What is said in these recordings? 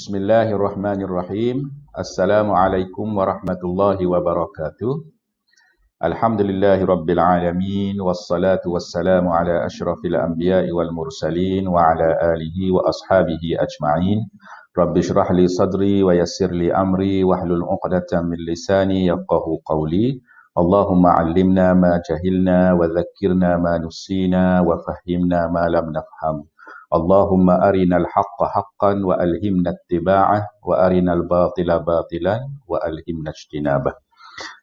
Bismillahirrahmanirrahim. Assalamualaikum warahmatullahi wabarakatuh. Alhamdulillahi rabbil alamin. Wassalatu wassalamu ala ashrafil anbiya'i wal mursalin wa ala alihi wa ashabihi ajma'in. Rabbi shrah li sadri wa yassir li amri wahlul 'uqdatam min lisani yafqahu qawli. Allahumma 'allimna ma jahilna wa dhakkirna ma nusina wa fahhimna ma lam nafham. Allahumma arinal haqqa haqqan wa alhimna ittiba'ah wa arinal batila batilan wa alhimna ijtinabah.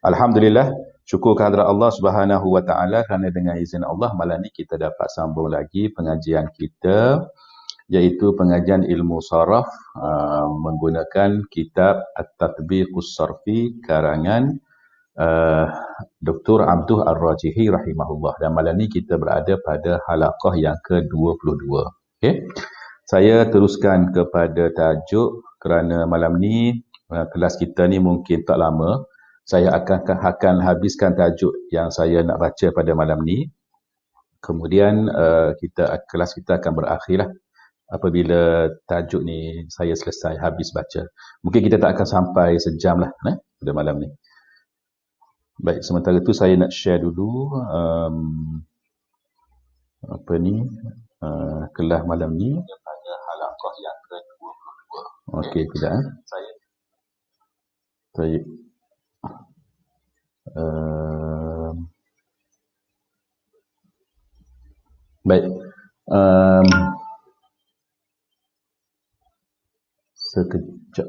Alhamdulillah, syukur kehadrat Allah Subhanahu wa taala kerana dengan izin Allah malam ni kita dapat sambung lagi pengajian kita, iaitu pengajian ilmu saraf menggunakan kitab At-Tatbiqus Sarfi karangan Dr. Abduh Ar-Rajihi rahimahullah, dan malam ni kita berada pada halaqah yang ke-22. Okay. Saya teruskan kepada tajuk kerana malam ni kelas kita ni mungkin tak lama. Saya akan habiskan tajuk yang saya nak baca pada malam ni. Kemudian kelas kita akan berakhirlah apabila tajuk ni saya selesai habis baca. Mungkin kita tak akan sampai sejam lah pada malam ni. Baik, sementara tu saya nak share dulu kelas malam ni pada halaqah yang ke-22. Okey, tidak Baik. Baik. Sekejap.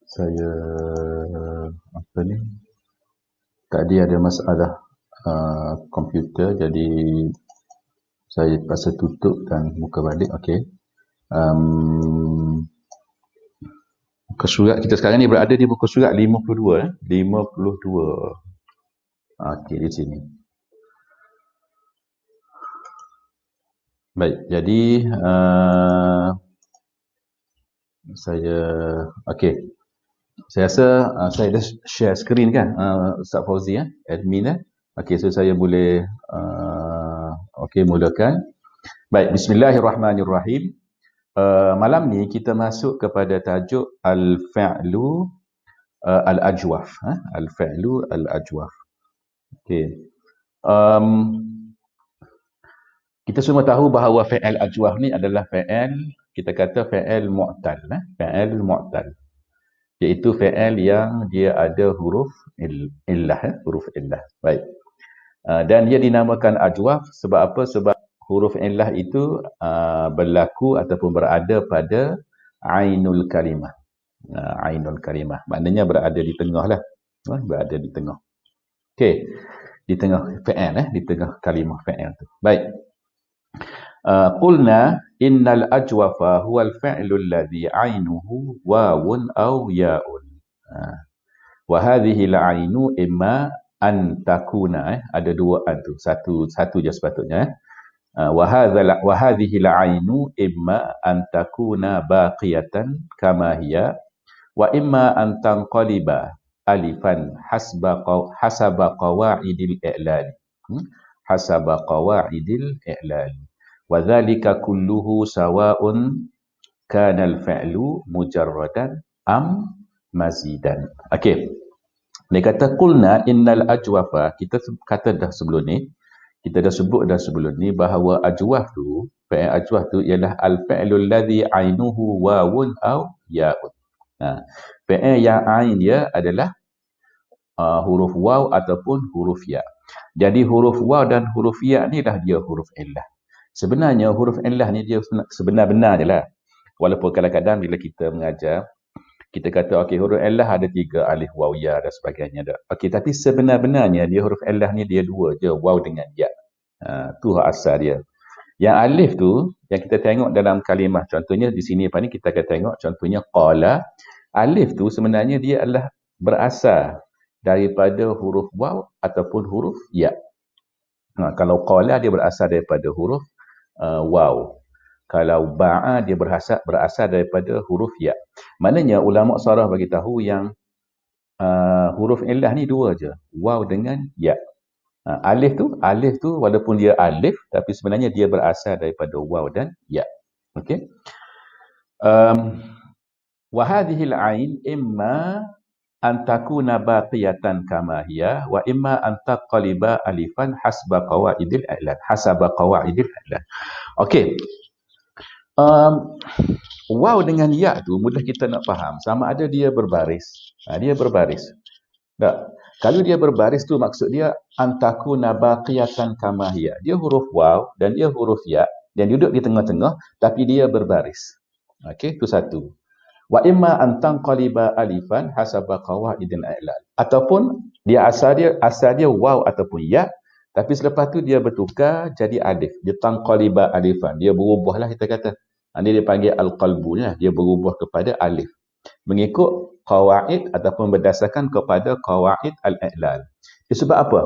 Saya tadi ada masalah komputer, jadi saya terpaksa tutup dan buka balik. Okey. Muka surat kita sekarang ni berada di muka surat 52. 52. Okey, di sini. Baik, jadi okey. Saya rasa saya dah share skrin kan, Ustaz Fauzi admin. Okey, so saya boleh mulakan. Baik, bismillahirrahmanirrahim. Malam ni kita masuk kepada tajuk al-fi'lu al-ajwaf. Al-fi'lu al-ajwaf. Okey. Kita semua tahu bahawa fi'il ajwaf ni adalah fi'il, kita kata fi'il mu'tal. Fi'il mu'tal, iaitu fi'il yang dia ada huruf illah, huruf illah. Baik. Dan dia dinamakan ajwaf sebab apa? Sebab huruf illah itu berlaku ataupun berada pada ainul kalimah. Ainul kalimah maknanya berada di tengah lah. Berada di tengah. Okey. Di tengah fi'il, di tengah kalimah fi'il tu. Baik. Qulna innal ajwafa huwal fi'lu alladhi ainuhu wawun aw ya'un. Wa hadhihi al-ainu imma an takuna, ada dua an tu, satu je sepatutnya. Wa hadhihi al-ainu imma an takuna baqiyatan kama hiya wa imma an tanqaliba alifan hasaba qawaidil i'lal. Hasaba qawaidil i'lal. Wa dhalika kulluhu sawa'un kana al-fi'lu mujarradan am mazidan. Okey. Dia kata qulna innal ajwafa, kita kata dah sebelum ni, kita dah sebut dah sebelum ni bahawa ajwaf tu, fi'il ajwaf tu ialah al-fi'lul ladzi ainuhu wawun aw ya'un. Fi'il yang ain dia adalah huruf waw ataupun huruf ya. Jadi huruf waw dan huruf ya ni dah dia huruf illah. Sebenarnya huruf illah ni dia sebenar-benar je lah. Walaupun kadang-kadang bila kita mengajar, kita kata okey, huruf illah ada 3, alif, waw, ya dan sebagainya. Okey, tapi sebenar-benarnya dia huruf illah ni dia 2 je, waw dengan ya. Tu asal dia. Yang alif tu yang kita tengok dalam kalimah, contohnya di sini ni kita akan tengok contohnya qala. Alif tu sebenarnya dia adalah berasal daripada huruf waw ataupun huruf ya. Kalau qala dia berasal daripada huruf waw. Kalau ba'a dia berasal daripada huruf ya. Maknanya ulama sarah bagi tahu yang huruf illah ni 2 je, waw dengan ya. Alif tu walaupun dia alif tapi sebenarnya dia berasal daripada waw dan ya. Okey. Wa hadhihi al-'ain imma an takuna baqiyatan kama hiya wa imma an taqliba alifan hasba qawaidil i'lan. Hasaba qawaidil i'lan. Okey. Um, Waw dengan ya tu mudah kita nak faham. Sama ada dia berbaris. Dia berbaris. Tak. Kalau dia berbaris tu maksud dia antaku nabaqiyatan kama hiya. Dia huruf waw dan dia huruf ya dan duduk di tengah-tengah tapi dia berbaris. Okey, itu satu. Wa imma an tanqaliba alifan hasaba qawaidil i'lal. Ataupun dia asal dia waw ataupun ya tapi selepas tu dia bertukar jadi alif. Dia tanqaliba alifan. Dia berubahlah kita kata. Dia dipanggil al-qalbu lah. Dia berubah kepada alif. Mengikut qawaid ataupun berdasarkan kepada qawaid al-i'lal. Sebab apa?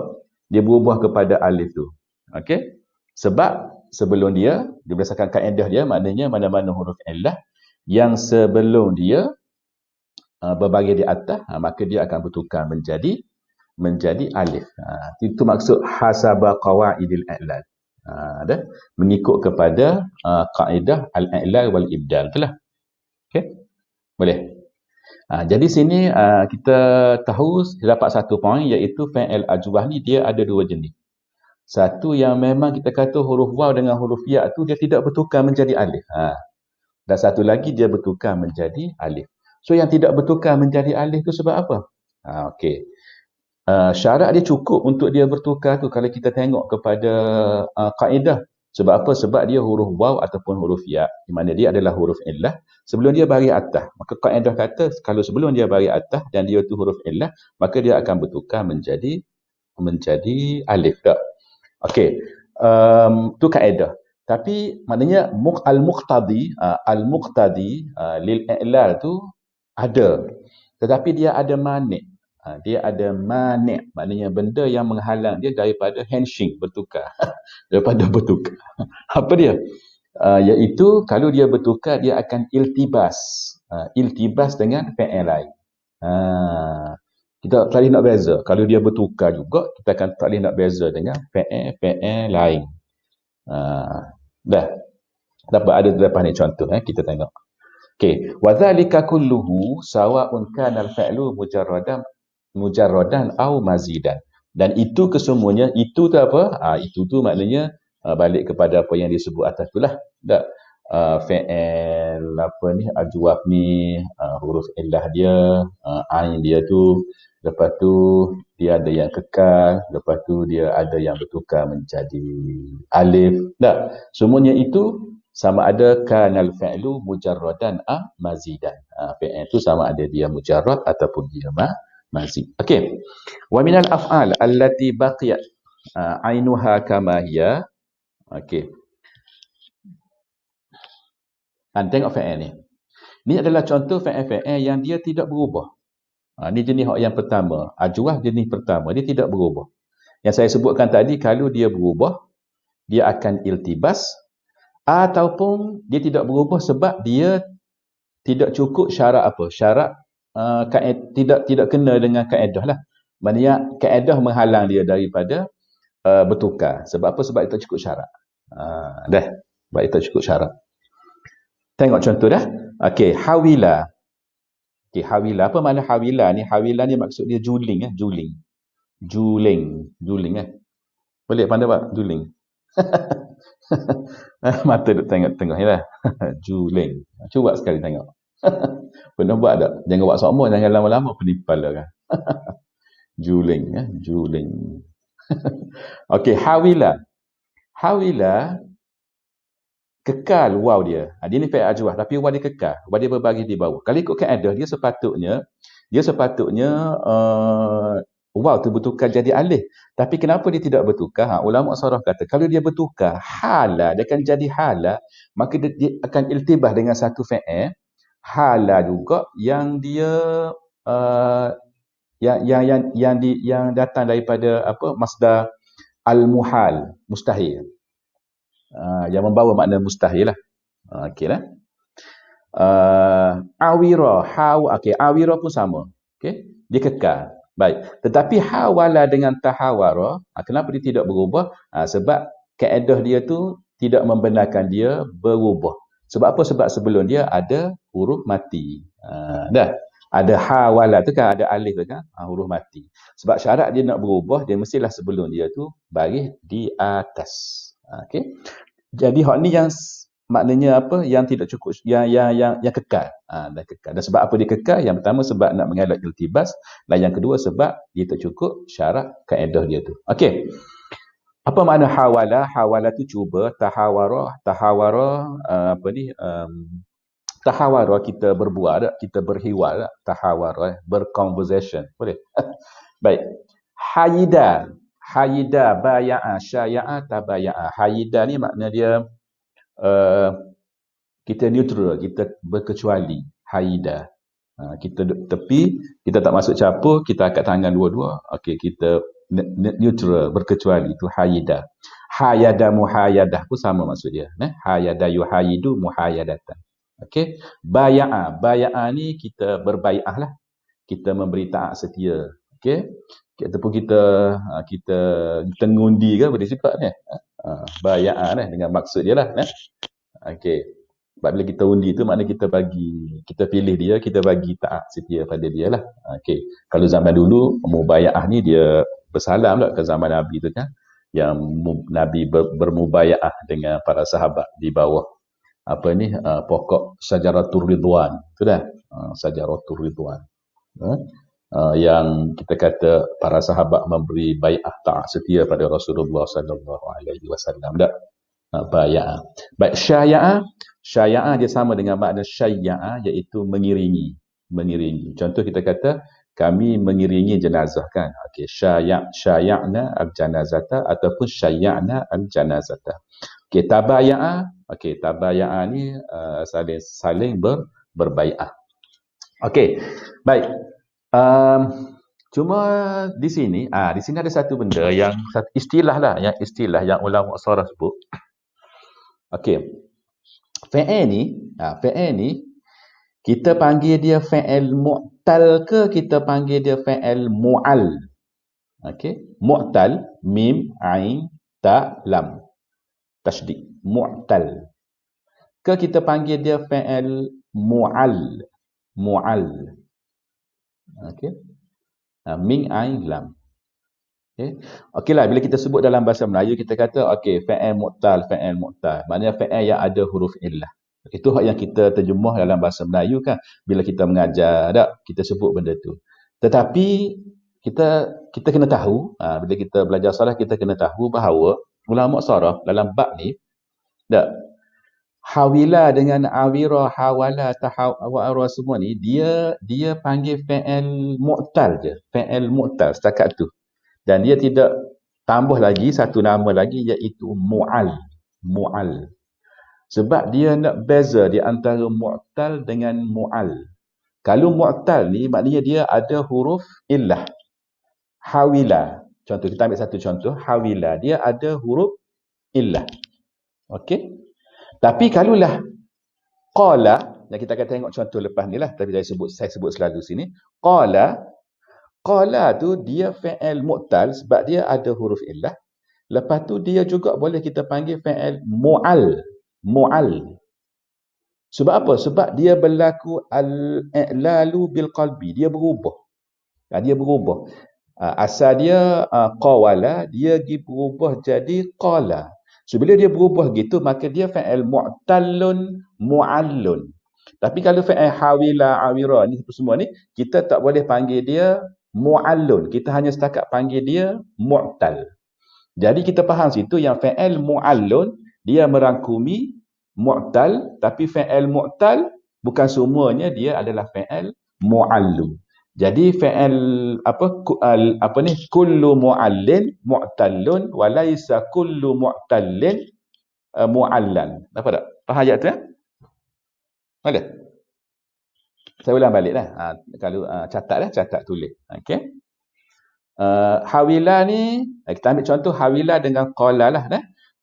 Dia berubah kepada alif tu. Okey? Sebab sebelum dia berdasarkan kaedah dia, maknanya mana-mana huruf illah yang sebelum dia berbaris di atas, maka dia akan bertukar menjadi alif. Itu maksud hasaba qawaidil i'lal. Mengikut kepada kaedah al-i'lal wal ibdal itulah. Okey? Boleh. Jadi sini kita tahu dapat satu poin iaitu fi'il ajwah ni dia ada dua jenis. Satu yang memang kita kata huruf waw dengan huruf ya tu dia tidak bertukar menjadi alif. Dan satu lagi dia bertukar menjadi alif. So yang tidak bertukar menjadi alif tu sebab apa? Okey. Syarat dia cukup untuk dia bertukar tu kalau kita tengok kepada kaedah. Sebab apa? Sebab dia huruf waw ataupun huruf ya. Di mana dia adalah huruf illah. Sebelum dia baris atas. Maka kaedah kata kalau sebelum dia baris atas dan dia tu huruf illah, maka dia akan bertukar menjadi alif. Tak? Okey. Tu kaedah. Tapi maknanya al-muqtadi lil-i'lal tu ada. Tetapi dia ada manik. Dia ada manik. Maknanya benda yang menghalang dia daripada handshake bertukar. Daripada bertukar. Apa dia? Iaitu kalau dia bertukar dia akan iltibas. Iltibas dengan fi'il lain. Kita tak boleh nak beza. Kalau dia bertukar juga, kita akan tak boleh nak beza dengan fi'il lain. Dah. Dapat ada lepas ni contoh. Kita tengok. Okay. Wa dzalika kulluhu sawa'un kana al-fi'lu mujarradan au mazidan. Dan itu kesemuanya, itu tu apa? Itu tu maknanya balik kepada apa yang disebut atas itulah. Tak? Fi'il apa ni, ajwaf ni, huruf illah dia, ain dia tu, lepas tu dia ada yang kekal, lepas tu dia ada yang bertukar menjadi alif. Tak? Semuanya itu sama ada kanal fi'lu mujarradan mazidan. Fi'il tu sama ada dia mujarrad ataupun dia mazid. Okey. Wa minal af'al allati baqiyat ainuha kama hiya. Okey. Tengok fi'il ni. Ni adalah contoh fi'il yang dia tidak berubah. Ni jenis yang pertama. Ajwah jenis pertama. Dia tidak berubah. Yang saya sebutkan tadi, kalau dia berubah, dia akan iltibas. Ataupun dia tidak berubah sebab dia tidak cukup syarat apa? Syarat tidak kena dengan kaedah lah. Maksudnya kaedah menghalang dia daripada bertukar. Sebab apa? Sebab itu cukup syarat. Dah. Sebab itu cukup syarat. Tengok contoh dah. Okey, hawila. Okey, hawila. Apa makna hawila ni? Hawila ni maksud dia juling. Juling. Boleh pandai tak? Juling. Mata duk tengok-tengok lah. Juling. Cuba sekali tengok. Pernah buat tak? Jangan buat semua, jangan lama-lama pening kepala kan. Juling. Juling. Okey, hawila. Hawila kekal waw dia. Dia ni fi'il ajwah tapi waw dia kekal. Waw dia berbaris di bawah. Kalau ikut kaedah dia sepatutnya waw tu bertukar jadi alif. Tapi kenapa dia tidak bertukar? Ulama sarah kata kalau dia bertukar hala, dia akan jadi hala, maka dia akan iltibah dengan satu fi'il hala juga yang dia yang datang daripada apa? Masdar al-muhal, mustahil. Yang membawa makna mustahil lah. Okeylah. Awira, awira pun sama. Okey, dia kekal. Baik. Tetapi hawala dengan tahawara, kenapa dia tidak berubah? Sebab kaedah dia tu tidak membenarkan dia berubah. Sebab apa? Sebab sebelum dia ada huruf mati. Dah. Ada hawala tu kan, ada alif tu kan, huruf mati. Sebab syarat dia nak berubah, dia mestilah sebelum dia tu baris di atas. Okey. Jadi hak ni yang maknanya apa? Yang tidak cukup, yang kekal. Dah kekal. Dan sebab apa dia kekal? Yang pertama sebab nak mengelak iltibas, dan yang kedua sebab dia tak cukup syarat kaedah dia tu. Okey. Apa makna hawala? Hawala tu cuba, tahawara, tahawara kita berbual, kita berhiwar, tahawara, berconversation. Boleh? Baik. Hayida, baya'a, syaya'a, tabaya'a. Hayida ni makna dia kita neutral, kita berkecuali. Hayida. Kita duduk tepi, kita tak masuk campur, kita angkat tangan dua-dua. Okey, kita neutral, berkecuali. Itu hayida. Hayada, muhayadah pun sama maksud dia. Hayada yuhayidu muhayadatan. Okey, baya'a ni kita berbai'ah lah. Kita memberi taat setia. Okey. Ataupun kita ngundi ke boleh sifat ni. Baya'a lah dengan maksud dia lah. Okey. Sebab bila kita undi tu maknanya kita pilih dia, kita bagi taat setia pada dia lah. Okey. Kalau zaman dulu mubaya'ah ni dia bersalam lah ke zaman Nabi tu kan. Yang Nabi bermubaya'ah dengan para sahabat di bawah pokok Syajaratul Ridwan tu dah. Syajaratul Ridwan. Yang kita kata para sahabat memberi bai'ah taat setia pada Rasulullah sallallahu alaihi wasallam dah. Bai'ah. Baik, syaya'a dia sama dengan makna syayya'a, iaitu mengiringi. Contoh kita kata kami mengiringi jenazah kan. Okey, syaya'na al-janazata ataupun syayya'na al-janazata. Okey, tabaya'a ni saling berbai'ah. Okey. Baik. Cuma di sini ada satu benda yang satu istilah yang ulama sarah sebut. Okey. Fi'il ni kita panggil dia fi'il mu'tal ke kita panggil dia fi'il mu'al. Okey. Mu'tal, mim, ain, ta, lam. Tasydid. Mu'tal. Ke kita panggil dia fi'il mu'al. Okey. Min, ain, lam. Okeylah, bila kita sebut dalam bahasa Melayu kita kata okey, fi'il mu'tal. Maknanya fi'il yang ada huruf illah. Itu hak yang kita terjemah dalam bahasa Melayu kan. Bila kita mengajar kita sebut benda tu. Tetapi kita kena tahu, bila kita belajar sarah kita kena tahu bahawa ulama sarah dalam bab ni hawila dengan awira, hawala, tahawara semua ni dia panggil fi'il mu'tal je. Fi'il mu'tal setakat tu. Dan dia tidak tambah lagi satu nama lagi iaitu mu'al. Sebab dia nak beza di antara mu'tal dengan mu'al. Kalau mu'tal ni maknanya dia ada huruf illah. Hawila. Contoh, kita ambil satu contoh. Hawila. Dia ada huruf illah. Okey. Tapi kalulah qala, yang kita akan tengok contoh lepas ni lah, tapi saya sebut selalu sini. Qala tu dia fi'il mu'tal sebab dia ada huruf illah. Lepas tu dia juga boleh kita panggil fi'il mu'al. Sebab apa? Sebab dia berlaku al-i'lalu bil qalbi. Dia berubah. Asal dia qawala, dia berubah jadi qala. So, bila dia berubah gitu, maka dia fi'il mu'talun, mu'allun. Tapi kalau fi'il hawila, awira ni semua ni, kita tak boleh panggil dia mu'allun. Kita hanya setakat panggil dia mu'tal. Jadi kita faham situ yang fi'il mu'allun, dia merangkumi mu'tal, tapi fi'il mu'tal bukan semuanya dia adalah fi'il mu'allun. Jadi fi'il kullu mu'allin mu'tallun wa laisa kullu mu'tallin mu'allan. Dapat tak? Faham ayat tu ya? Boleh? Saya ulang baliklah. Kalau catat tulis. Okey. Hawila ni kita ambil contoh hawila dengan qala lah.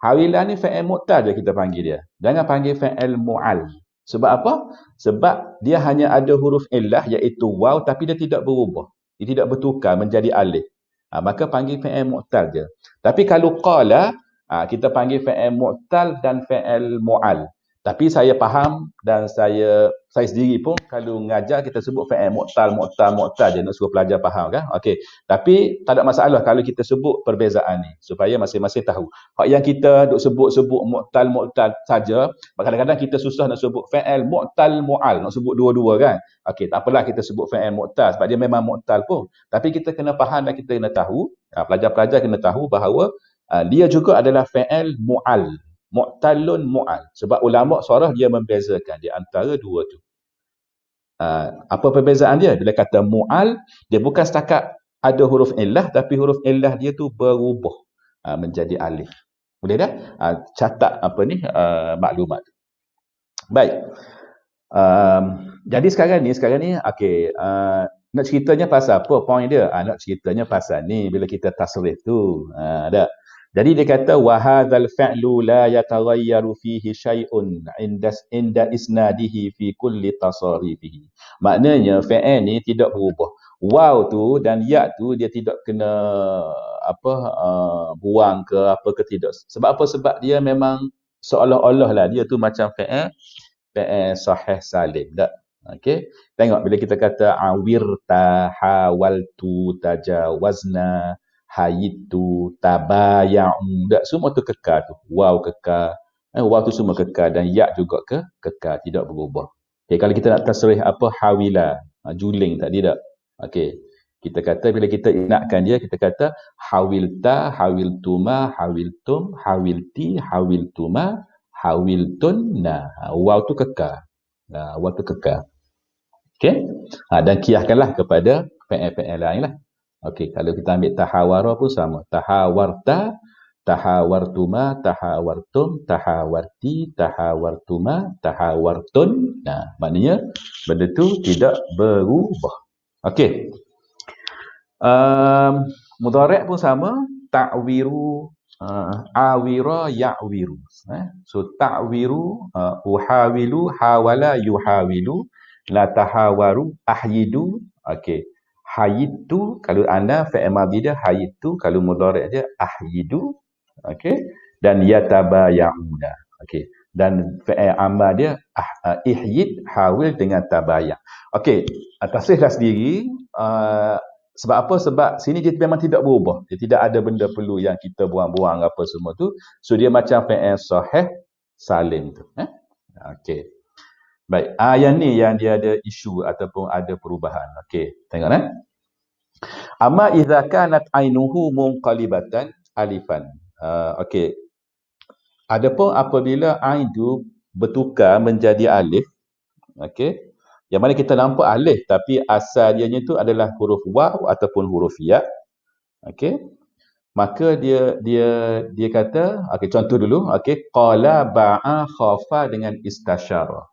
Hawila ni fi'il mu'tal je kita panggil dia. Jangan panggil fi'il mu'al. Sebab apa? Sebab dia hanya ada huruf illah iaitu waw tapi dia tidak berubah. Dia tidak bertukar menjadi alif. Maka panggil fi'il mu'tal je. Tapi kalau qala, kita panggil fi'il mu'tal dan fi'il mu'al. Tapi saya faham dan saya sendiri pun kalau mengajar kita sebut fa'il mu'tal je nak suruh pelajar faham kan. Okey. Tapi tak ada masalah kalau kita sebut perbezaan ni supaya masing-masing tahu. Hak yang kita duk sebut-sebut mu'tal saja, kadang-kadang kita susah nak sebut fa'il mu'al, nak sebut dua-dua kan. Okey, tak apalah kita sebut fa'il mu'tal sebab dia memang mu'tal pun. Tapi kita kena faham dan kita kena tahu, pelajar-pelajar kena tahu bahawa dia juga adalah fa'il mu'al. Mu'talun mu'al. Sebab ulama sorah dia membezakan di antara dua tu. Apa perbezaan dia? Bila kata mu'al, dia bukan setakat ada huruf illah, tapi huruf illah dia tu berubah menjadi alif. Boleh dah? Catat apa ni maklumat. Baik. Jadi sekarang ni okey, nak ceritanya pasal apa point dia? Nak ceritanya pasal ni bila kita tasrif tu. Ada. Jadi dia kata wa hadzal fa'lu la yataghayyaru fihi syai'un inda isnadihi fi kulli tasarifihi. Maknanya fa'il ni tidak berubah. Waw tu dan ya tu dia tidak kena buang ke apa ke tidak. Sebab apa? Sebab dia memang seolah-olah lah dia tu macam fa'il sahih salim. Tak? Okey. Tengok bila kita kata awirta hawaltu tajawazna hayitu tabaya'u, tak, semua tu kekal tu. Waw kekal. Waw tu semua kekal dan ya juga kekal, tidak berubah. Okay, kalau kita nak tasrih apa hawila, juling tadi tak? Okey. Kita kata bila kita ingatkan dia, kita kata hawilta, hawiltuma, hawiltum, hawilti, hawiltuma, hawiltunna. Waw tu kekal. Waw tu kekal. Okey. Dan kiaskanlah kepada fi'il lain lah. Okey, kalau kita ambil tahawara pun sama. Tahawarta, tahawartuma, tahawartum, tahawarti, tahawartuma, tahawartun. Maknanya benda tu tidak berubah. Okey. Mudhari' pun sama. Ta'wiru, awira, ya'wiru. So ta'wiru, uhawilu, hawala, yuhawilu, la tahawaru, ahyidu. Okey. Hayitu, kalau anda fi'il madhi dia hayitu, kalau mudhari' dia ahyidu. Okey. Dan yatabaya'una. Okey. Dan fi'il amal dia ihyid, hawil dengan tabayya'. Okey. Tasrihlah sendiri. Sebab apa? Sebab sini dia memang tidak berubah. Dia tidak ada benda perlu yang kita buang-buang apa semua tu. So dia macam fi'il sahih salim tu. Okey. Baik, yang ni yang dia ada isu ataupun ada perubahan. Okey, tengok Amma idza kanat ainuhu munqalibatan alifan. Okey. Adapun apabila ain tu bertukar menjadi alif, okey. Yang mana kita nampak alif tapi asal dia tu adalah huruf waw ataupun huruf ya. Okey. Maka dia kata, okey, contoh dulu, okey, qala ba'a khafa dengan istasyara.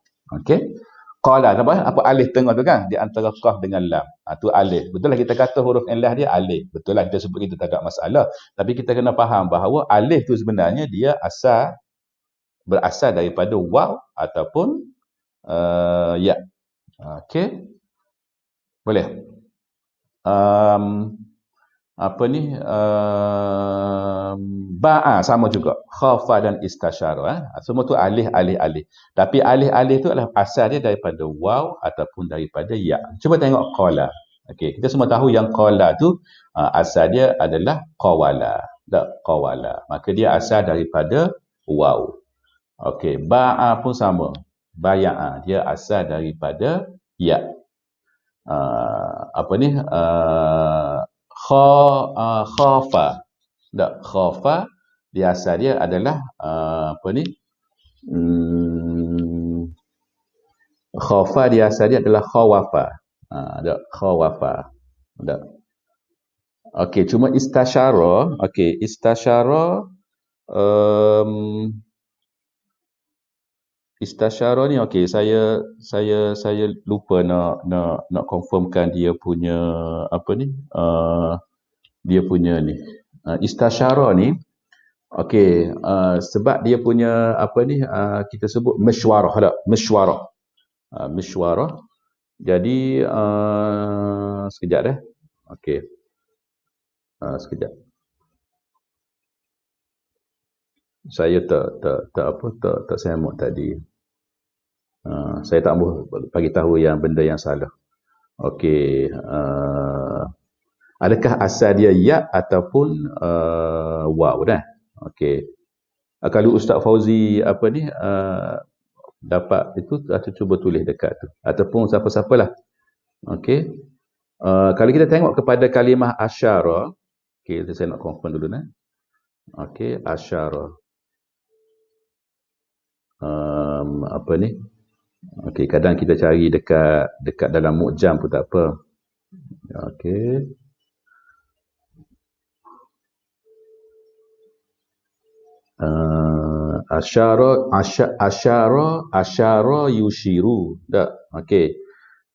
Okey. Qala apa alif tengah tu kan di antara qaf dengan lam. Tu alif. Betul lah kita kata huruf illah dia alif. Betul lah kita sebut kita tak ada masalah. Tapi kita kena faham bahawa alif tu sebenarnya dia berasal daripada waw ataupun ya. Okey. Boleh. Apa ni ba'a sama juga khafa dan istasyara semua tu alih. Tapi alih tu adalah asal dia daripada waw ataupun daripada ya. Cuba tengok qala. Okey, kita semua tahu yang qala tu asal dia adalah qawala. Tak, qawala. Maka dia asal daripada waw. Okey, ba'a pun sama. Baya'a dia asal daripada ya. Apa ni khafa. Tak, khafa dia asal dia adalah apa ni khafa dia asal dia adalah khawafa. Tak, khawafa. Tak. Okey, cuma istasyara. Okey, istasyara istasyara ni okey, saya lupa nak confirmkan dia punya apa ni dia punya ni istasyara ni okey, sebab dia punya apa ni kita sebut mesyuarah. Tak, mesyuarah. Mesyuarah. Jadi sekejap dah. Okey. Sekejap. Saya tak semak tadi. Saya tak mahu bagi tahu yang benda yang salah. Okey, adakah asal dia ya ataupun waw dah? Okey. Kalau Ustaz Fauzi apa ni dapat itu atau cuba tulis dekat tu ataupun siapa-siapalah. Okey. Kalau kita tengok kepada kalimah asyara, okey saya nak confirm dulu nah. Okey, asyara. Apa ni? Okey, kadang kita cari dekat dalam mu'jam pun tak apa. Okey. Asyara yushiru. Tak. Okey.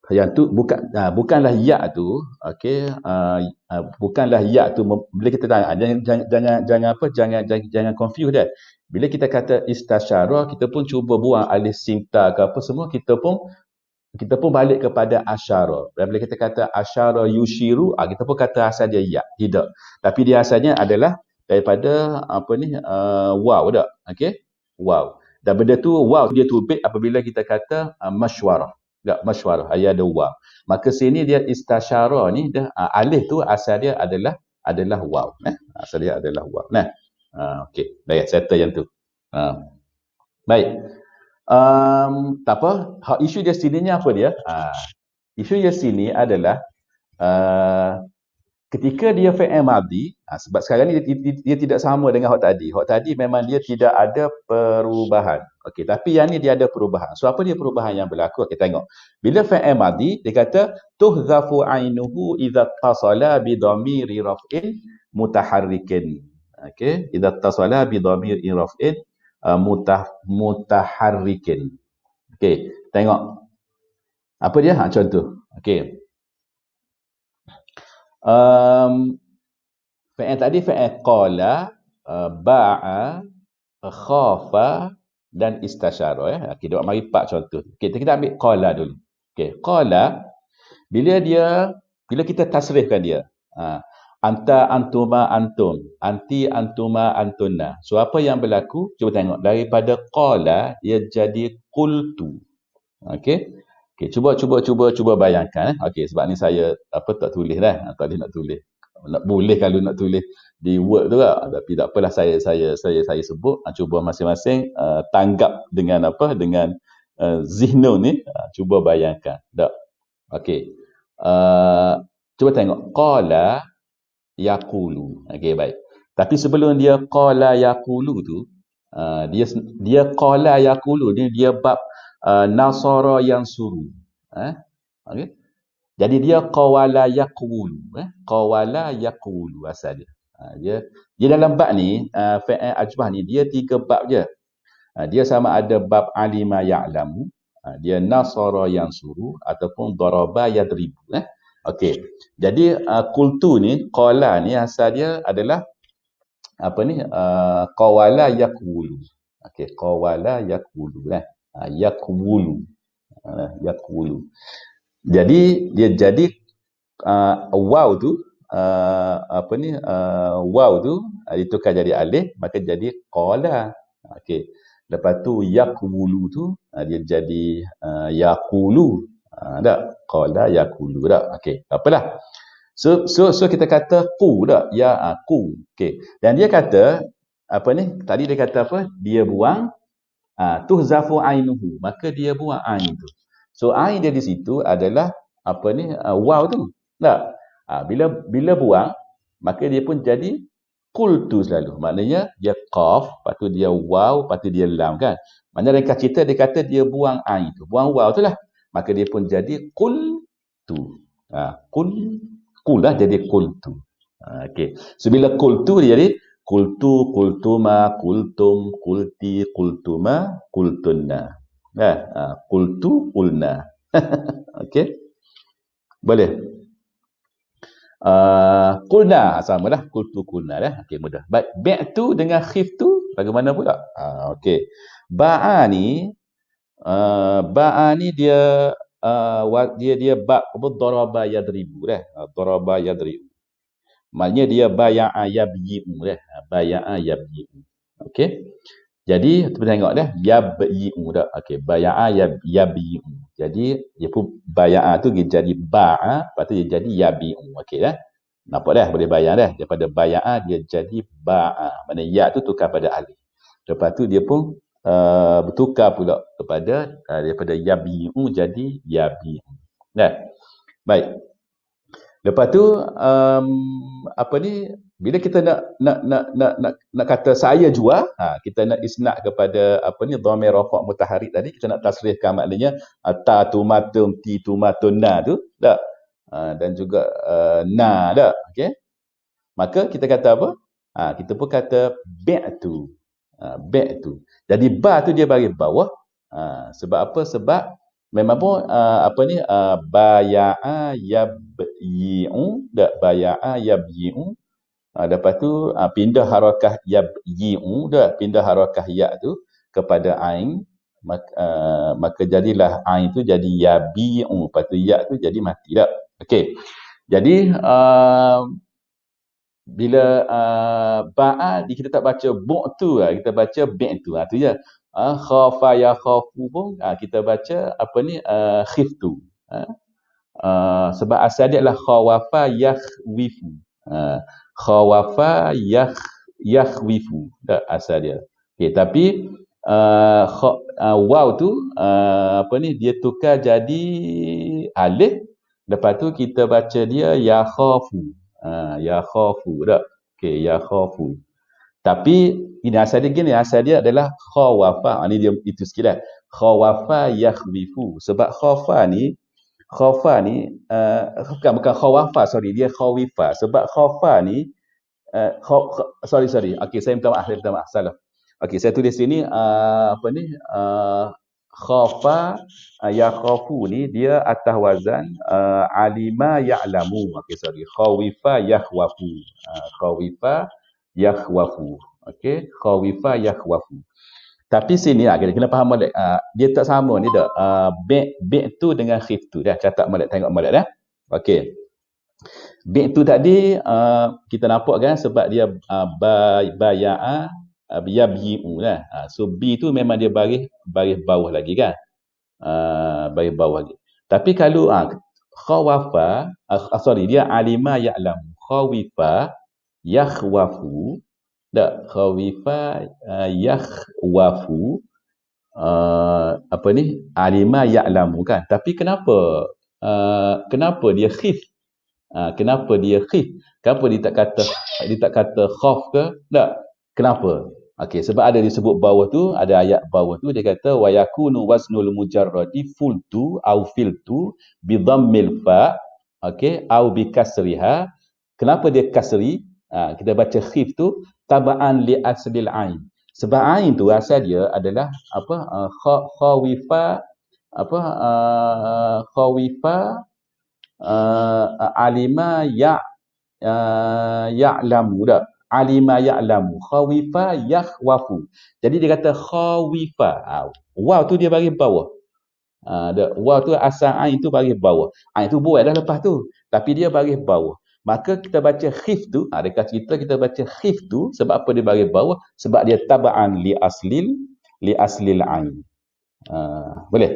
Yang tu bukanlah ya tu, okey, bukanlah ya tu bila kita tanya jangan confuse dah. Bila kita kata istasyara, kita pun cuba buang alif sinta ke apa semua, kita pun balik kepada asyara. Dan bila kita kata asyara yushiru, kita pun kata asal dia ya, tidak. Tapi dia asalnya adalah daripada apa ni waw dak. Okey? Waw. Dan benda tu waw dia terbit apabila kita kata masywarah. Tak, masywarah ada waw. Maka sini dia istasyara ni dah alif tu asal dia adalah waw. Asal dia adalah waw. Nah. Okey. Dah settle yang tu. Baik. Tak apa. Isu dia sininya apa dia? Isu dia sini adalah ketika dia fi'il madhi, sebab sekarang ni dia tidak sama dengan hak tadi. Hak tadi memang dia tidak ada perubahan. Okey, tapi yang ni dia ada perubahan. So apa dia perubahan yang berlaku? Kita tengok. Bila fi'il madhi, dia kata tuhzafu ainuhu idza tasala bi dhamiri raf'in mutaharrikin. Okey, idza tasala bi dhamiri raf'in mutaharrikin. Okey, tengok. Apa dia? Contoh. Okey. Fi'il tadi fi'il qala, ba'a, khafa dan istasyara. Okey, dok mari empat contoh. Okey, kita ambil qala dulu. Okey, qala bila kita tasrifkan dia. Anta, antuma, antum, anti, antuma, antunna. So apa yang berlaku? Cuba tengok daripada qala dia jadi qultu. Okey. Okey, cuba bayangkan. Okey, sebab ni saya tak tulis dah. Tadi nak tulis. Boleh kalau nak tulis di Word tu lah. Tapi tak apalah saya sebut. Cuba masing-masing tanggap dengan dengan zihnu ni. Cuba bayangkan. Tak. Okey. Cuba tengok. Qala yaqulu. Okey, baik. Tapi sebelum dia qala yaqulu tu, dia qala yaqulu ni dia bab nasara yang suruh. Okay. Jadi dia qawala yaqulu. Qawala yaqulu asal dia. Dia dalam bab ni, fi'il ajwah ni, dia 3 bab je. Dia sama ada bab alima ya'lamu, dia nasara yang suruh, ataupun daraba yadribu. Okey. Jadi qultu ni, qala ni asal dia adalah qawala yaqulu. Okey, qawala yaqulu. Yaqulu. Yaqulu. Jadi dia jadi waw tu waw tu ditukar jadi alif, maka jadi qala. Okey. Lepas tu yaqulu tu dia jadi yaqulu. Tak? Qala yaqulu tak? Okey. Apalah. So kita kata qu tak? Ya qu. Okey. Dan dia kata tadi dia kata apa? Dia buang tuhzafu ainuhu. Maka dia buang ain tu. So ain dia di situ adalah waw tu. Tak? Bila buang, maka dia pun jadi qultu selalu. Maknanya dia qaf, lepas tu dia waw, lepas tu dia lam kan. Maknanya ringkas cerita dia kata dia buang ain tu. Buang waw tu lah. Maka dia pun jadi qultu. Qul lah jadi qultu. Okey. So bila qultu dia jadi qultu, qultuma, qultum, qulti, qultuma, qultunna. Qultu, qulna. Okey. Boleh. Qulna sama dah. Qultu, qulna dah. Okey, mudah. Baik, bi'tu dengan khiftu bagaimana pula? Okey. Ba'a ni dia dia bab daraba yadribu dah. Daraba yadribu. Maknanya dia baya'a yabyi'u dah. Baya'a yabyi'u. Okey. Jadi kita tengok dah yabyi'u dah. Okey, baya'a yabyi'u. Jadi dia pun baya'a tu dia jadi ba'a, lepas tu dia jadi yabi'u. Okey dah. Nampak dah, boleh bayang dah. Daripada baya'a dia jadi ba'a. Maknanya ya tu tukar pada alif. Lepas tu dia pun bertukar pula kepada daripada yabi'u jadi yabi'u. Dah. Baik. Lepas tu apa ni, bila kita nak kata saya jual, kita nak isnad kepada apa ni dhamir rafa' mutaharrik tadi, kita nak tasrifkan maknanya ta tumatum ti tumatuna tu tak, dan juga na tak, okey. Maka kita kata apa, kita pun kata bi'tu, bi'tu. Jadi ba tu dia bagi bawah, sebab apa, sebab memang pun apa ni baya'a yabyi'u, dak baya'a yabyi'u. Lepas tu pindah harakah yabyi'u, dak pindah harakah ya tu kepada ain, maka jadilah ain tu jadi yabi'u, lepas tu ya tu jadi mati dak. Okey. Jadi bila ba'a kita tak baca bu'tu, kita baca bi'tu. Tu je. Khafa ya khafu pun kita baca apa ni khiftu. Sebab asal dia adalah khawafa yakhwifu. Khawafa yakhwifu. Tak asal dia. Okey, tapi waw tu apa ni dia tukar jadi alif, lepas tu kita baca dia ya khafu. Ya khafu tak. Okey, ya khafu. Tapi ini asal dia gini, asal dia adalah khawafa. Ini dia itu sikitlah. Khawafa yakhwifu. Sebab khafa ni bukan khawafa, sorry, dia khawifa. Sebab khafa ni sorry. Okey, saya minta maaf, salah. Okey, saya tulis sini apa ni khafa yakhafu ni dia atas wazan alima ya'lamu. Okey, sorry. Khawifa yakhwafu. Khawifa yakhwafu. Okey, khawifa yakhwafu. Tapi sini kita kena faham molek. Dia tak sama ni dak. Bi' tu dengan khif tu. Dah catat molek, tengok molek dah. Okey. Bi' tu tadi kita nampak kan sebab dia baya'a yabyi'u lah. So B tu memang dia baris bawah lagi kan. Baris bawah lagi. Tapi kalau khawafa sorry, dia alima ya'lam. Khawifa yakhwafu. Tak, khawifa yakhwafu apa ni alima ya'lamu kan. Tapi kenapa dia khif? Kenapa dia khif? Kenapa dia tak kata khaf ke? Tak. Kenapa? Okey, sebab ada disebut bawah tu, ada ayat bawah tu dia kata wa yakunu waznul mujarradi fultu au filtu bi dhammil fa, okey, au bi kasriha. Kenapa dia kasri? Kita baca khif tu taba'an li aslil ain. Sebab ain tu asal dia adalah apa? Khawifa apa? Khawifa alima ya'lamu dak. Alima ya'lamu. Khawifa yakhwafu. Jadi dia kata khawifa. Waw tu dia bagi bawah. Waw tu asal ain tu bagi bawah. Ain tu buat dah lepas tu. Tapi dia bagi bawah. Maka kita baca khif tu, dekat kita baca khif tu sebab apa dia bagi bawah? Sebab dia taba'an li aslil ain. Boleh?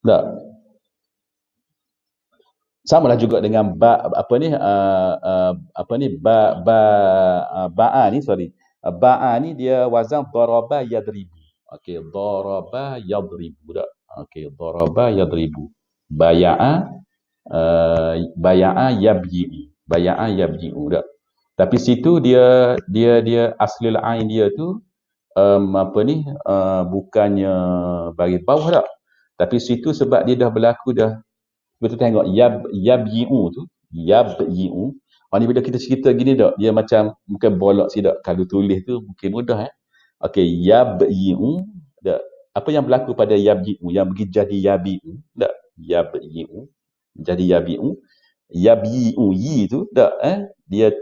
Tak. Samalah juga dengan ba'a ni, sorry. Ba'a ni dia wazan daraba yadribu. Okey, daraba yadribu dak. Okey, daraba yadribu. Baya'a yabyi'u dak. Tapi situ dia aslil ain dia tu bukannya bagi bawah dak. Tapi situ sebab dia dah berlaku dah. Betul tengok yabyi'u tu, yabyi'u. Ni bila kita cerita gini dak, dia macam bukan bolak sidak. Kalau tulis tu mungkin mudah Okey, yabyi'u dak. Apa yang berlaku pada yabyi'u yang pergi jadi yabi'u dak? Yabyi'u jadi yabi'u. Yabyi'u yi tu dak dia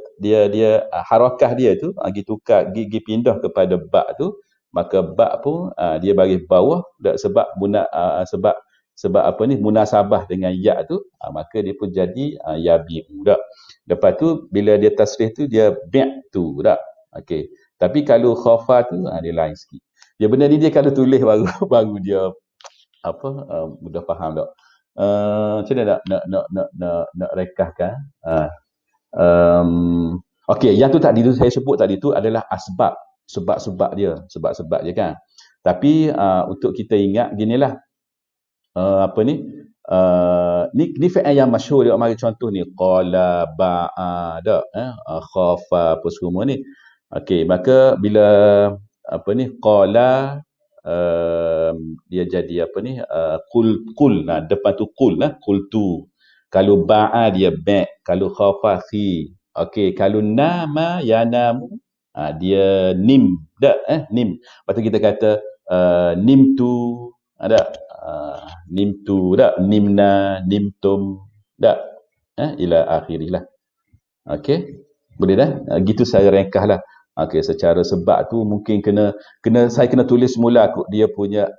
harakah dia tu tukar gigi pindah kepada ba tu, maka ba pun dia bagi bawah dak sebab apa ni munasabah dengan ya tu, maka dia pun jadi yabi'u dak. Lepas tu bila dia tasrih tu dia bi'tu dak. Okey. Tapi kalau khafa tu dia lain sikit. Dia benda ni dia kalau tulis baru baru dia apa mudah faham tak. Macam mana nak rekahkan. Okey, yang tu tadi tu saya sebut tadi tu adalah sebab-sebab dia kan. Tapi untuk kita ingat ginilah, apa ni, ni fi'il yang masyhur dia mari contoh ni, qala ba'a dak, khafa apa semua ni. Okey, maka bila apa ni qala, dia jadi apa ni, qul nah depan tu qul lah, qultu. Kalau ba'a dia ba', kalau khafa khi. Okey, kalau nama yanamu, dia nim dak, nim. Lepas tu kita kata nimtu, ada nimtu dak, nimna, nimtum dak, ila akhirih lah. Okey, boleh dah. Gitu saya ringkas lah. Okey, secara sebab tu mungkin saya kena tulis mula kot dia punya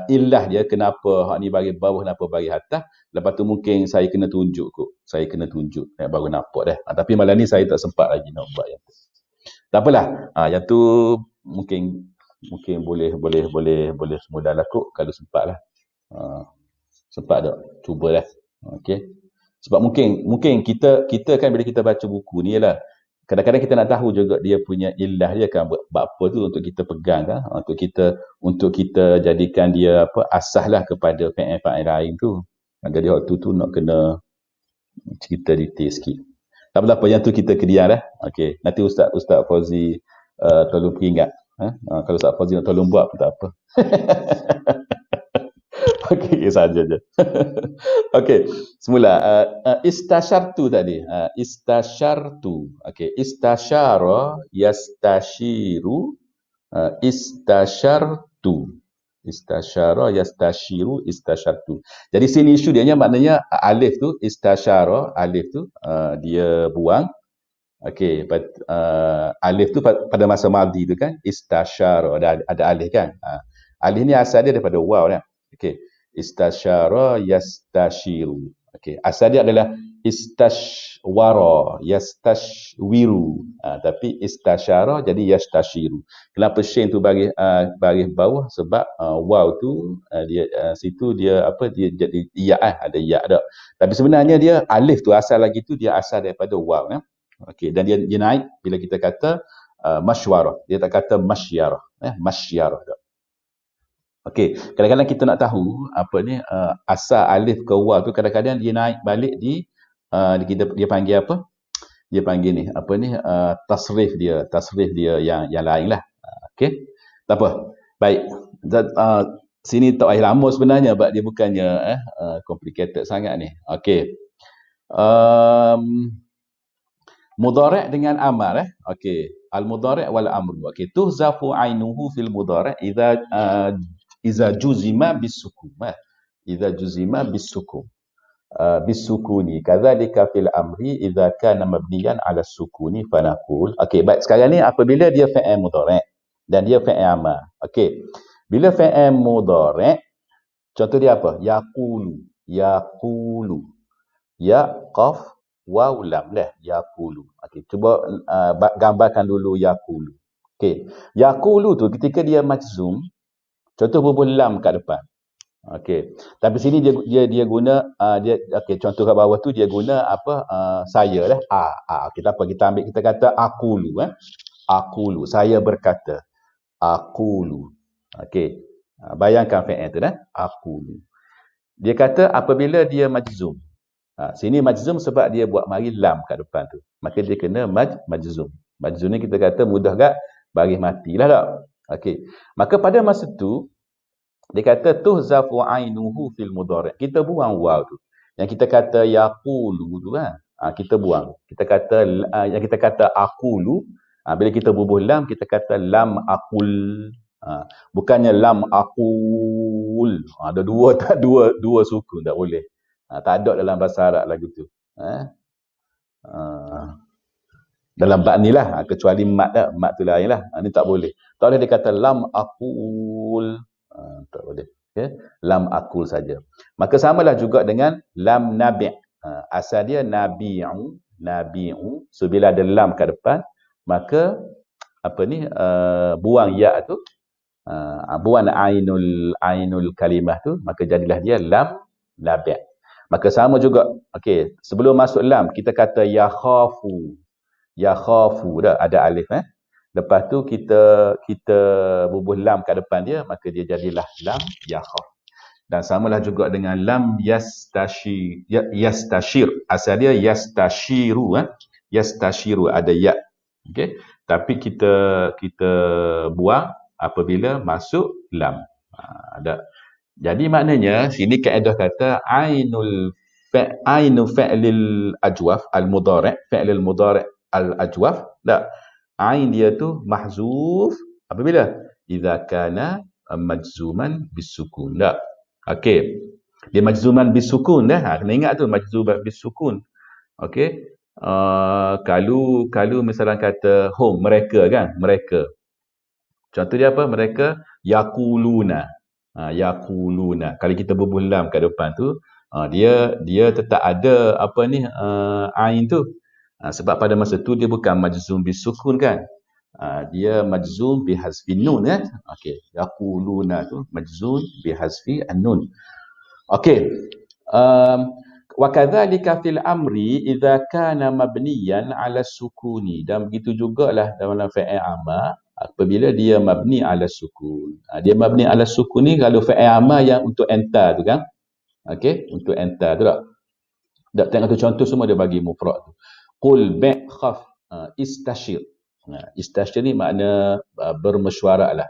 illah dia, kenapa hak ni bagi bawah, kenapa bagi atas. Lepas tu mungkin saya kena tunjuk kot. Saya kena tunjuk baru nampak dah. Tapi malam ni saya tak sempat lagi nak buat yang tu. Tak apalah. Yang tu mungkin boleh semudahlah kot kalau sempat lah. Sempat tak? Cubalah. Okey. Sebab mungkin kita kan bila kita baca buku ni lah, kadang-kadang kita nak tahu juga dia punya illah dia kan, buat apa tu untuk kita pegang kan, untuk kita jadikan dia apa asas lah kepada fa'il lain tu. Jadi waktu tu nak kena cerita detail sikit. Tak apa yang tu kita kediam dah. Okey, nanti Ustaz Fauzi tolong peringat. Kalau Ustaz Fauzi nak tolong buat pun tak apa. Okey, saja je. Okey, semula istasyartu tadi. Istasyartu. Okey, istasyara yastashiru, istasyartu. Istasyara yastashiru, istasyartu. Jadi sini isu dia maknanya alif tu istasyara, alif tu dia buang. Okey, alif tu pada masa madhi tu kan istasyara, ada alif kan. Alif ni asal dia daripada waw kan. Okey. Istasyara yastashiru. Okey, asal dia adalah istashwara yastashwiru. Tapi istasyara jadi yastashiru. Kenapa shin tu baris bawah? Sebab waw tu dia situ dia apa, dia jadi ya, ada ya dak. Tapi sebenarnya dia alif tu asal lagi tu dia asal daripada waw kan. Okey, dan dia naik bila kita kata masywarah. Dia tak kata masyarah, masyarah dak. Okey, kadang-kadang kita nak tahu apa ni asal alif ke waw tu, kadang-kadang dia naik balik di dia panggil apa? Dia panggil ni apa ni tasrif dia yang lain lah. Okey. Tak apa. Baik. Sini tak payah lama sebenarnya sebab dia bukannya complicated sangat ni. Okey. Mudhari' dengan amal Okey. Al-mudhari' wal amru. Okey, tuhzafu ainuhu fil mudhari' idza juzima bisukun. Idza juzima bisukun. Bisukuni. Kadzalika fil amri idza kana mabniyan 'ala sukuni fanaqul. Okey, baik. Sekarang ni apabila dia fi'il mudhari' dan dia fi'il amal. Okey. Bila fi'il mudhari', contoh dia apa? Yaqulu. Yaqulu. Ya qaf waw lam dah. Yaqulu. Okey, cuba gambarkan dulu yaqulu. Okey. Yaqulu tu ketika dia majzum, contoh bubuh lam kat depan. Okey. Tapi sini dia guna dia okey, contoh kat bawah tu dia guna apa saya dah. Okey, tak apa, kita ambil, kita kata aqulu aqulu, saya berkata. Aqulu. Okey. Bayangkan fi'il tu dah. Aqulu. Dia kata apabila dia majzum. Sini majzum sebab dia buat mari lam kat depan tu. Maka dia kena majzum. Majzum ni kita kata mudah gak baris matilah tak. Okey. Maka pada masa tu dia kata tuhzafu ainuhu fil mudhari'. Kita buang waw tu. Yang kita kata yaqulu tu kan. Kita buang. Kita kata yang kita kata aqulu, bila kita bubuh lam kita kata lam aqul. Bukannya lam aqul. Ada dua sukun, tak boleh. Tak ada dalam bahasa Arab lagu tu. Dalam bab ni lah, kecuali mat dah, mat tu lain lah. Ni tak boleh. Tak boleh dia kata lam aqul. Tak boleh. Okay? Lam aqul saja. Maka samalah juga dengan lam nabi'. Asal dia nabi'u. So bila ada lam kat depan, maka buang ya tu, buang ainul kalimah tu, maka jadilah dia lam nabi'. Maka sama juga, okey, sebelum masuk lam kita kata ya khafu dah ada alif Lepas tu kita bubuh lam kat depan dia, maka dia jadilah lam ya khaf. Dan samalah juga dengan lam yastashir. Asal dia yastashiru yastashiru ada ya. Okey. Tapi kita buang apabila masuk lam. Ada. Jadi maknanya sini kaedah kata ainu fi'lil ajwaf al-mudhari', fi'lil mudhari' al-ajwaf. Tak. Ain dia tu mahzuf apabila idza kana majzuman bisukun. Tak. Okey. Dia majzuman bisukun dah. Kena ingat tu majzuman bisukun. Okey. Kalau misalnya kata hum, mereka kan, mereka. Contoh dia apa? Mereka yaquluna. Yaquluna. Kalau kita bubuh lam kat depan tu, dia tetap ada ain tu. Sebab pada masa tu dia bukan majzum bisukun kan. Dia majzum bihazfi nun kan. Okey, yaquluna tu majzum bihazfi an-nun. Okey. Wa kadzalika fil amri idza kana mabniyan 'ala sukuni. Dan begitu jugalah dalam fi'il amr apabila dia mabni 'ala sukun. Dia mabni 'ala sukun ni kalau fi'il amr yang untuk enter tu kan. Okey, untuk enter tu tak. Tak tengok tu contoh semua dia bagi mufrad tu. Qul bi' khaf istashir. Istashir ni makna bermesyuaratlah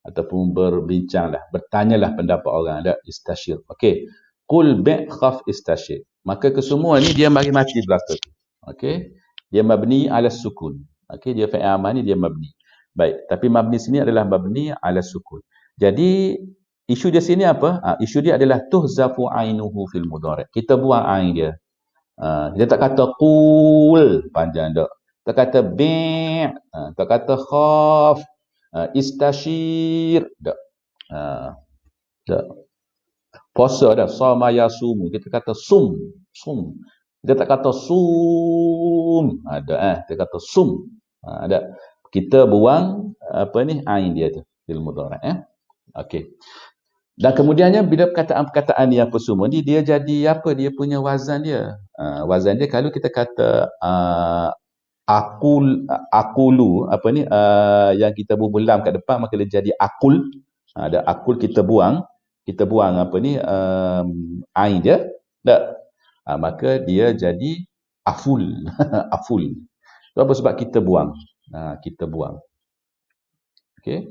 ataupun berbincanglah, bertanyalah pendapat orang, tak istashir. Okey. Qul bi' khaf istashir. Maka kesemua ni dia bagi mati belaka tu. Okey. Dia mabni 'ala sukun. Okey, dia fi'il amr ni dia mabni. Baik, tapi mabni sini adalah mabni 'ala sukun. Jadi isu dia sini apa? Isu dia adalah tuhzafu ainuhu fil mudhari'. Kita buang ain dia. Dia tak kata qul panjang tak. Tak kata bi', tak kata khaf, istashir tak. Tak. Puasa dah, sama yasumu. Kita kata sum. Dia tak kata sum. Ada dia kata sum. Ada. Kita buang ain dia tu fil mudhari'. Okey. Dan kemudiannya bila perkataan-perkataan yang apa semua ni dia jadi apa dia punya wazan dia. Wazan dia kalau kita kata akulu yang kita bubuh lam kat depan maka dia jadi akul. Ada akul kita buang ain dia tak. Maka dia jadi aful. Aful. Itu apa sebab kita buang. Kita buang. Okey.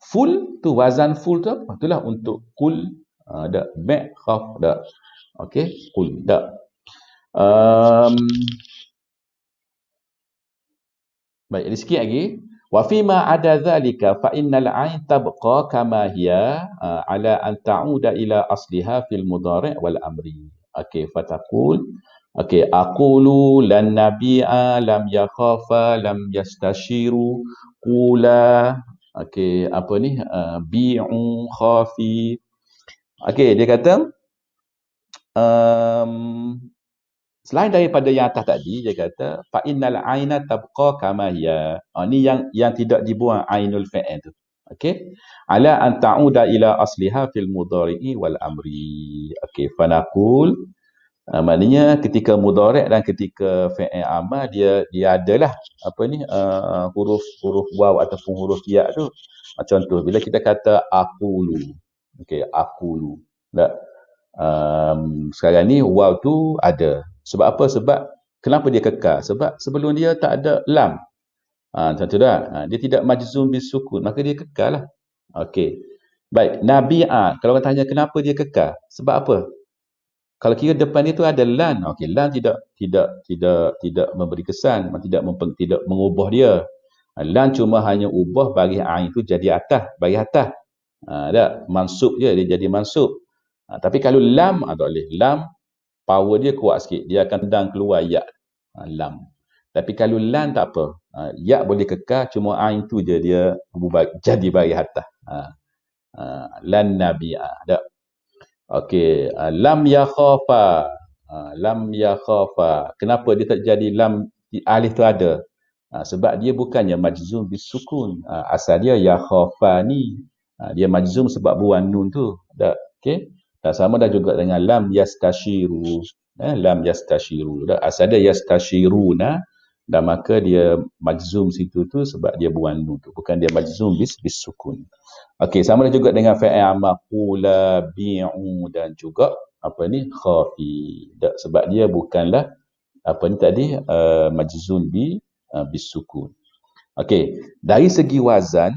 Full tu wazan full tu apa? Itulah untuk kul ada ba' khaf dak. Okey, kul dak. Baik, ada sikit lagi. Wa fi ma ada zalika fa innal ain tabqa kama hiya ala an ta'uda ila asliha fil mudhari' wal amri. Okey, fataqul. Okey, aqulu lan nabi'a lam yakhafa lam yastashiru qula. Okey, apa ni? Bi'u khafi. Okey, dia kata selain daripada yang atas tadi, dia kata fa innal aina tabqa kama hiya. Ni yang tidak dibuang ainul fa'il tu. Okey. Ala an ta'uda ila asliha fil mudhari'i wal amri. Okey, fa naqul maknanya ketika mudhari' dan ketika fi'il amr dia adalah huruf waw ataupun huruf ya tu. Contoh bila kita kata aqulu. Okey, aqulu. Tak. Sekarang ni waw tu ada. Sebab apa? Sebab kenapa dia kekal? Sebab sebelum dia tak ada lam. Contoh dah. Dia tidak majzum bisukun, maka dia kekal lah. Okey. Baik, nabi'a. Kalau orang tanya kenapa dia kekal? Sebab apa? Kalau kira depan itu ada lan, okey, lan tidak memberi kesan, tidak mengubah dia. Lan cuma hanya ubah bagi ain itu jadi atas, bagi atas. Tak mansub dia jadi mansub. Tapi kalau lam tak boleh. Lam power dia kuat sikit, dia akan tendang keluar ya. Lam. Tapi kalau lan tak apa. Ya boleh kekal, cuma ain tu je dia jadi bagi atas. Lan nabi'a. Tak. Okey, lam yakhafa. Lam yakhafa. Kenapa dia tak jadi lam alif tu ada? Sebab dia bukannya majzum bisukun. Asal dia ya khafani. Dia majzum sebab buang nun tu. Okey. Dan sama dah juga dengan lam yastashiru. Lam yastashiru. Asal dia yastashiruna, dan maka dia majzum situ tu sebab dia buang nun tu. Bukan dia majzum bisukun. Okey, sama dah juga dengan fa'il amar qula bi'u dan juga khafi. Sebab dia bukanlah tadi majzum bisukun. Okey, dari segi wazan,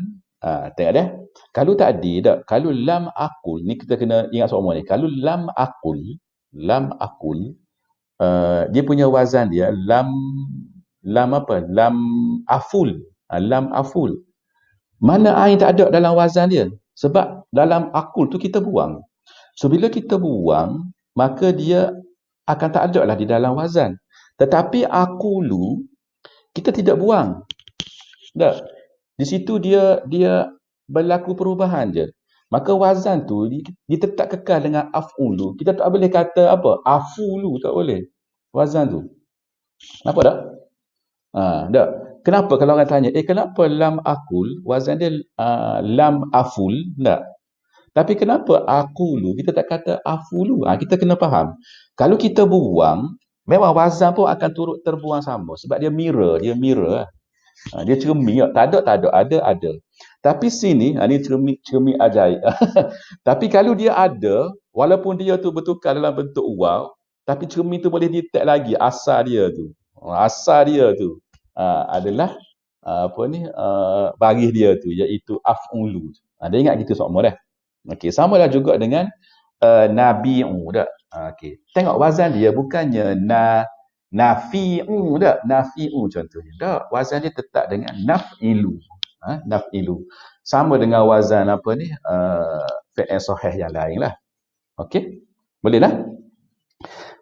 tengok dah. Kalau tadi kalau lam aqul ni, kita kena ingat semua ni. Kalau lam aqul dia punya wazan dia lam aful. Lam aful. Mana ain tak ada dalam wazan dia? Sebab dalam aqul tu kita buang. So bila kita buang, maka dia akan tak ada lah di dalam wazan. Tetapi aqulu kita tidak buang. Tak. Di situ dia berlaku perubahan je. Maka wazan tu dia tetap kekal dengan af'ulu. Kita tak boleh kata afulu, tak boleh. Wazan tu. Nampak tak? Tak. Kenapa kalau orang tanya, kenapa lam aqul wazan dia lam aful? Tak. Tapi kenapa aqulu kita tak kata afulu? Kita kena faham. Kalau kita buang, memang wazan pun akan turut terbuang sama. Sebab dia mirror. Dia cermin. Tak ada. Tapi sini, ni cermin ajaib. Tapi kalau dia ada, walaupun dia tu bertukar dalam bentuk waw, tapi cermin tu boleh detect lagi asal dia tu. Adalah baris dia tu, iaitu af'ulu. Dia ingat gitu semua dah. Okey, sama lah juga dengan nabi'u dah. Okey. Tengok wazan dia bukannya nafi'u tak? Nafi'u contohnya. Tak, wazan dia tetap dengan naf'ilu. Naf'ilu. Sama dengan wazan fi'il sahih yang lain lah. Okey? Boleh lah?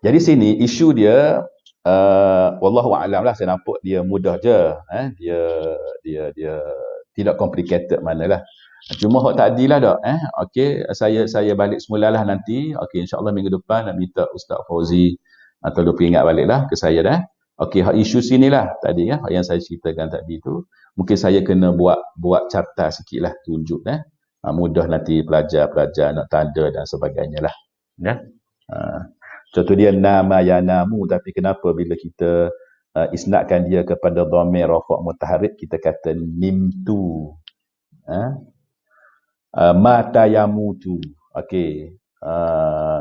Jadi sini isu dia wallahu a'lam lah, saya nampak dia mudah je. Dia tidak complicated manalah. Cuma hak tadi lah tak. Okey, saya balik semula lah nanti. Okey, insya-Allah minggu depan nak minta Ustaz Fauzi atau lupa ingat baliklah ke saya dah. Okey, hak isu sinilah tadi hak yang saya ceritakan tadi tu. Mungkin saya kena buat carta sikitlah, tunjuk mudah nanti pelajar-pelajar nak tanda dan sebagainya lah. Contoh dia nama yanamu, tapi kenapa bila kita isnadkan dia kepada dhamir rafa' mutaharrik kita kata nimtu. Mata yamutu. Okey.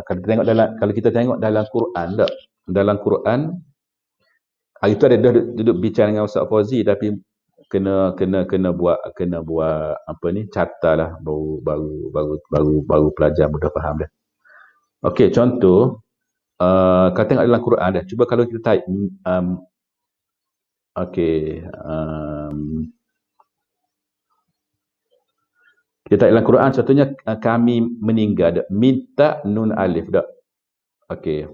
Kalau kita tengok dalam Quran tak? Dalam Quran hari tu ada duduk bicara dengan Ustaz Fauzi, tapi kena buat carta lah, baru pelajar mudah faham dah. Okey, contoh kalau tengok dalam Quran dah. Cuba kalau kita type kita type dalam Quran contohnya kami meninggal, minta nun alif dak. Okey.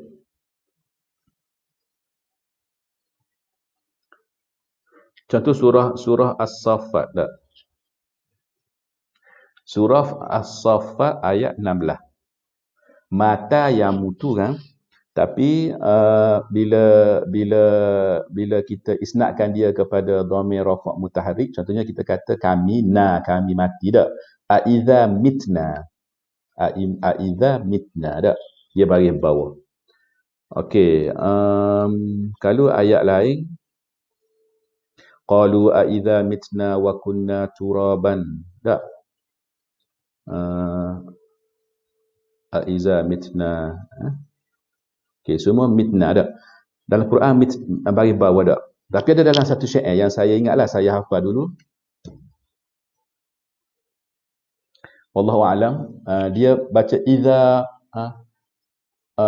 Contoh surah As-Saffat dak. Surah As-Saffat ayat 16. Mata yang mutu kan, tapi bila kita isnadkan dia kepada dhamir rafa' mutaharrik, contohnya kita kata kami mati dak. Aiza mitna dak, dia baris bawah. Okey, kalau ayat lain qalu aiza mitna wa kunna turaban dak. Aiza mitna. Okey, semua mitna dak. Dalam Quran baris bawah dak. Tapi ada dalam satu syair yang saya ingatlah, saya hafal dulu. Wallahu a'lam. Dia baca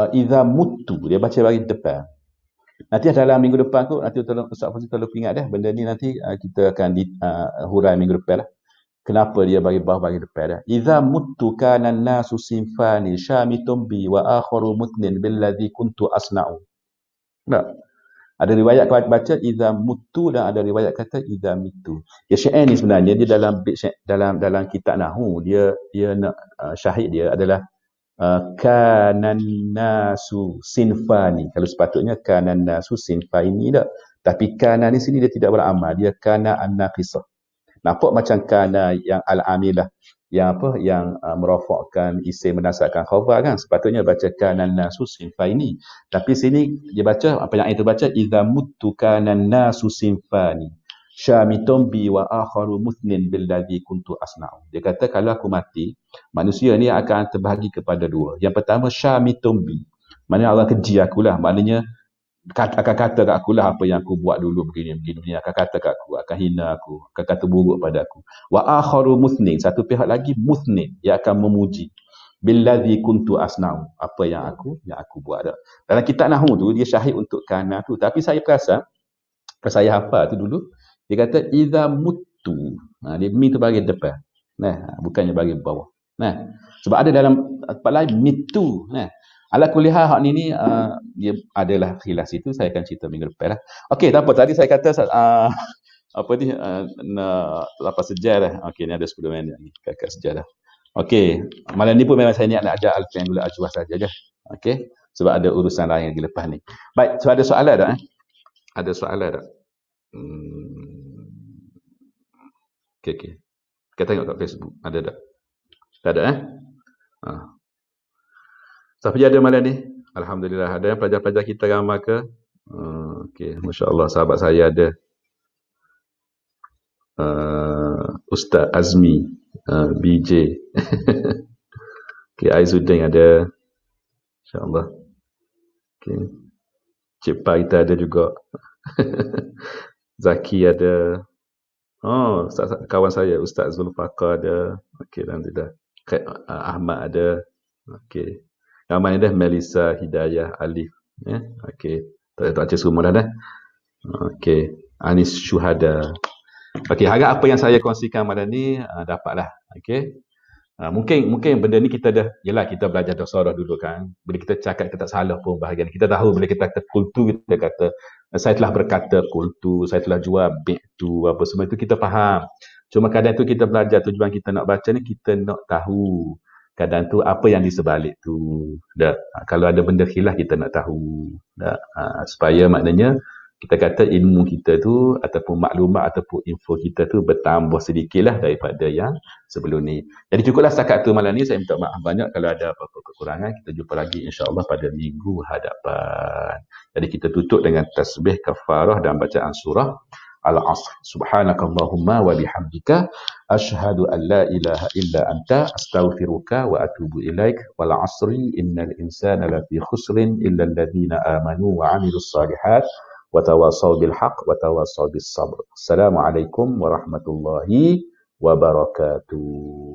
iza mutu, dia baca baris depan. Nanti dalam minggu depan tu, nanti Ustaz Fauzi tolong ingat dah benda ni, nanti kita akan hurai minggu depan lah. Kenapa dia bagi bawah bagi depan dah. Iza mutu kana nasu sinfani syamitum bi wa akharu mutnin billadhi kuntu asna'u. Tak? Ada riwayat kau baca iza mutu dan ada riwayat kata iza mitu. Ya, syair ni sebenarnya dia dalam kitab nahwu, dia nak syahid dia adalah kanan nasu sinfani. Kalau sepatutnya kanan nasu sinfani dak. Tapi kana di sini dia tidak beramal, dia kana an-naqisah. Nampak macam kana yang al-amilah, yang apa, yang merofakkan isim menasabkan khabar kan, sepatutnya baca kana nasu sinfani. Tapi sini dia baca apa yang itu baca, idza muttu kana nasu sinfani syamitum bi wa akharu musnin billadhi kuntu asna'u. Dia kata kalau aku mati, manusia ni akan terbahagi kepada dua. Yang pertama syamitum bi, maknanya Allah keji akulah, maknanya akan kata kat aku lah apa yang aku buat dulu begini, akan kata kat aku, akan hina aku, akan kata buruk pada aku. Wa akharu musnin, satu pihak lagi musnin, dia akan memuji billadhi kuntu asna'u, apa yang aku buat dah. Dalam kitab nahwu tu dia syahid untuk kana tu, tapi saya perasan saya hafal tu dulu, dia kata idza muttu. Dia mi tu bagi depan. Nah, bukannya bagi bawah. Nah, sebab ada dalam tempat lain mitu. Nah, ala kuliah hak ni dia adalah khilaf situ, saya akan cerita minggu depan lah. Okey, tak apa, tadi saya kata apa ni nak lepas sejarah. Okey, ni ada 10 minit lagi kakak sejarah. Okey, malam ni pun memang saya nak ajar alfian gula ajwah saja je. Okey, sebab ada urusan lain lagi lepas ni. Baik, so ada soalan tak? Ada soalan tak? Okey. Kita tengok kat Facebook, ada tak? Tak ada Siapa ada malam ni? Alhamdulillah. Ada yang pelajar-pelajar kita ramai ke? Okey, masya-Allah, sahabat saya ada Ustaz Azmi, BJ. Okey, Aizuddin ada. Insya-Allah. Okey. Cik Pa kita ada juga. Zaki ada. Oh, kawan saya Ustaz Zulfaqar ada. Okey, alhamdulillah. Ahmad ada. Okey. Ramai dah, Melissa, Hidayah, Alif, ya. Okey. Tak baca semua dah. Okey. Anis Syuhada. Okey, harap apa yang saya kongsikan malam ni dapatlah. Okey. Mungkin benda ni kita dah, yelah kita belajar dasarah dulu kan. Bila kita cakap kita tak salah pun bahagian. Kita tahu bila kita kata kultu, kita kata saya telah berkata kultu, saya telah jual bi'tu, apa semua itu kita faham. Cuma kadang tu kita belajar, tujuan kita nak baca ni kita nak tahu. Kadang tu apa yang di sebalik tu. Kalau ada benda khilaf kita nak tahu. Supaya maknanya kita kata ilmu kita tu ataupun maklumat ataupun info kita tu bertambah sedikitlah daripada yang sebelum ni. Jadi cukuplah setakat tu malam ni. Saya minta maaf banyak kalau ada apa-apa kekurangan. Kita jumpa lagi insya-Allah pada minggu hadapan. Jadi kita tutup dengan tasbih kafarah dan bacaan surah Al-Asr. Subhanakallahumma wa bihamdika asyhadu an la ilaha illa anta astaghfiruka wa atubu ilaik. Wal 'asri innal insana lafi khusrin illa alladhina amanu wa 'amilus shalihat wa tawasaw bil haqq wa tawasaw bis sabr. Assalamualaikum warahmatullahi wabarakatuh.